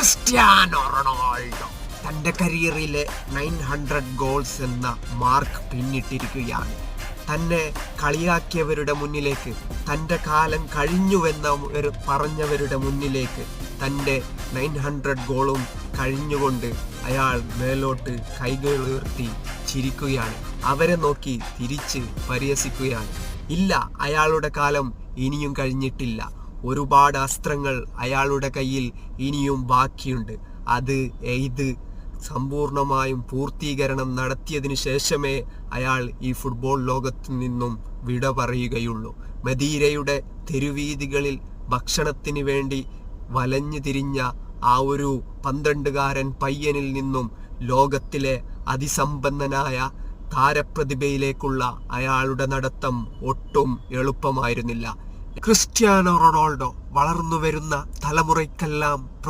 Cristiano Ronaldo തൻ്റെ കരിയറിലെ 900 goals എന്ന മാർക്ക് പിന്നിട്ടിരിക്കുകയാണ്. തന്നെ കളിയാക്കിയവരുടെ മുന്നിലേക്ക്, തൻ്റെ കാലം കഴിഞ്ഞുവെന്ന പറഞ്ഞവരുടെ മുന്നിലേക്ക് തൻ്റെ 900 ഗോളും കഴിഞ്ഞുകൊണ്ട് അയാൾ മേലോട്ട് കൈകളുയർത്തി ചിരിക്കുകയാണ്. അവരെ നോക്കി തിരിച്ച് പരിഹസിക്കുകയാണ്. ഇല്ല, അയാളുടെ കാലം ഇനിയും കഴിഞ്ഞിട്ടില്ല. ഒരുപാട് അസ്ത്രങ്ങൾ അയാളുടെ കയ്യിൽ ഇനിയും ബാക്കിയുണ്ട്. അത് എയ്ത് സമ്പൂർണമായും പൂർത്തീകരണം നടത്തിയതിനു ശേഷമേ അയാൾ ഈ ഫുട്ബോൾ ലോകത്തു നിന്നും വിട പറയുകയുള്ളൂ. മദീരയുടെ തെരുവീതികളിൽ ഭക്ഷണത്തിന് വേണ്ടി വലഞ്ഞു തിരിഞ്ഞ ആ ഒരു 12-കാരൻ പയ്യനിൽ നിന്നും ലോകത്തിലെ അതിസമ്പന്നനായ താരപ്രതിഭയിലേക്കുള്ള അയാളുടെ നടത്തം ഒട്ടും എളുപ്പമായിരുന്നില്ല. ക്രിസ്ത്യാനോ റൊണാൾഡോ വളർന്നു വരുന്ന തലമുറയ്ക്കെല്ലാം